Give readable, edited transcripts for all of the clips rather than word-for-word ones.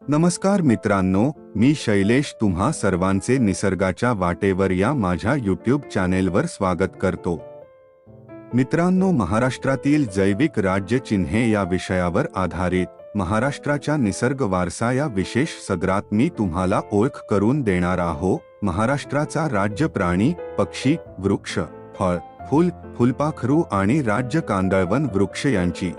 नमस्कार मित्रांनो, मी शैलेश तुम्हा सर्वांचे निसर्गाच्या वाटेवर या माझ्या यूट्यूब चॅनेलवर स्वागत करतो। मित्रांनो, महाराष्ट्रातील जैविक राज्य चिन्हे या विषयावर आधारित महाराष्ट्राच्या निसर्ग वारसा या विशेष सदरात मी तुम्हाला ओळख करून देणार आहो। महाराष्ट्राचा राज्य प्राणी, पक्षी, वृक्ष, फळ, फूल, फुलपाखरू आणि राज्य कांदळवन वृक्ष यांची।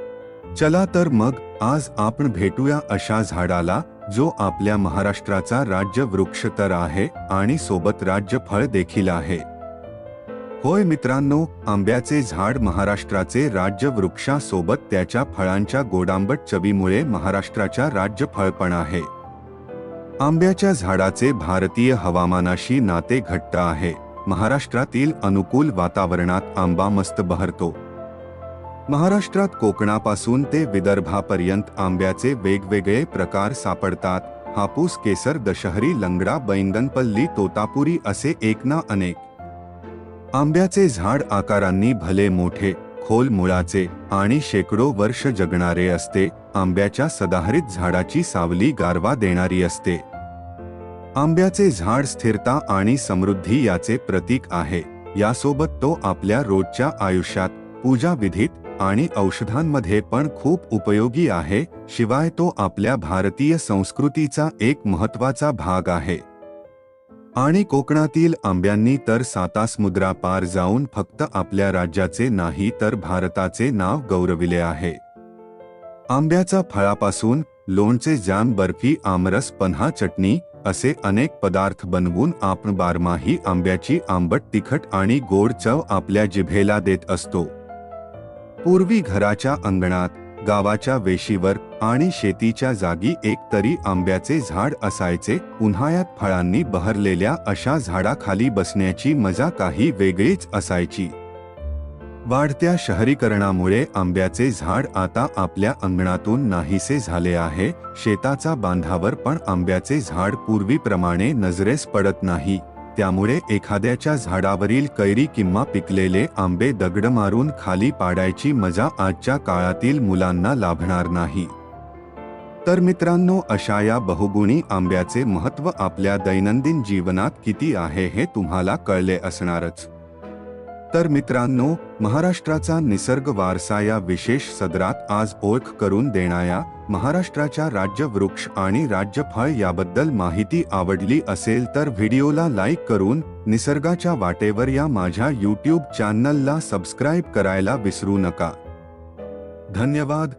चला तर मग आज आपण भेटूया अशा झाडाला जो आपल्या महाराष्ट्राचा राज्य वृक्ष तर आहे आणि सोबत राज्य फळ देखील आहे। होय मित्रांनो, आंब्याचे झाड महाराष्ट्राचे राज्य वृक्षासोबत त्याच्या फळांच्या गोडांबट चवीमुळे महाराष्ट्राच्या राज्य फळ पण आहे। आंब्याच्या झाडाचे भारतीय हवामानाशी नाते घट्ट आहे। महाराष्ट्रातील अनुकूल वातावरणात आंबा मस्त बहरतो। महाराष्ट्रात कोकणापासून ते विदर्भापर्यंत आंब्याचे वेगवेगळे प्रकार सापडतात। हापूस, केसर, दशहरी, लंगडा, बैंगनपल्ली, तोतापुरी असे एक ना अनेक। आंब्याचे झाड आकारांनी भले मोठे, खोल मुळाचे आणि शेकडो वर्ष जगणारे असते। आंब्याच्या सदाहरित झाडाची सावली गारवा देणारी असते। आंब्याचे झाड स्थिरता आणि समृद्धी याचे प्रतीक आहे। यासोबत तो आपल्या रोजच्या आयुष्यात, पूजा विधीत आणि औषधांमध्ये पण खूप उपयोगी आहे। शिवाय तो आपल्या भारतीय संस्कृतीचा एक महत्त्वाचा भाग आहे। आणि कोकणातील आंब्यांनी तर सातासमुद्रापार जाऊन फक्त आपल्या राज्याचे नाही तर भारताचे नाव गौरविले आहे। आंब्याचा फळापासून लोणचे, जाम, बर्फी, आमरस, पन्हा, चटणी असे अनेक पदार्थ बनवून आपण बारमाही आंब्याची आंबट, तिखट आणि गोड चव आपल्या जिभेला देत असतो। पूर्वी घराच्या अंगणात, गावाच्या वेशीवर आणि शेतीच्या जागी एक तरी आंब्याचे झाड असायचे। उन्हाळ्यात फळांनी बहरलेल्या अशा झाडाखाली बसण्याची मजा काही वेगळीच असायची। वाढत्या शहरीकरणामुळे आंब्याचे झाड आता आपल्या अंगणातून नाहीसे झाले आहे। शेताचा बांधावर पण आंब्याचे झाड पूर्वीप्रमाणे नजरेस पडत नाही। त्यामुळे एखाद्याच्या झाडावरील कैरी किंवा पिकलेले आंबे दगड मारून खाली पाडायची मजा आजच्या काळातील मुलांना लाभणार नाही। तर मित्रांनो, अशा या बहुगुणी आंब्याचे महत्त्व आपल्या दैनंदिन जीवनात किती आहे हे तुम्हाला कळले असणारच। तर मित्रांनो, महाराष्ट्राचा निसर्ग वारसा या विशेष सदरात आज ओळख करून देणाऱ्या महाराष्ट्राच्या राज्य वृक्ष आणि राज्य फळ याबद्दल माहिती आवडली असेल तर व्हिडिओला लाईक करून निसर्गाच्या वाटेवर या माझ्या यूट्यूब चॅनलला सबस्क्राईब करायला विसरू नका। धन्यवाद।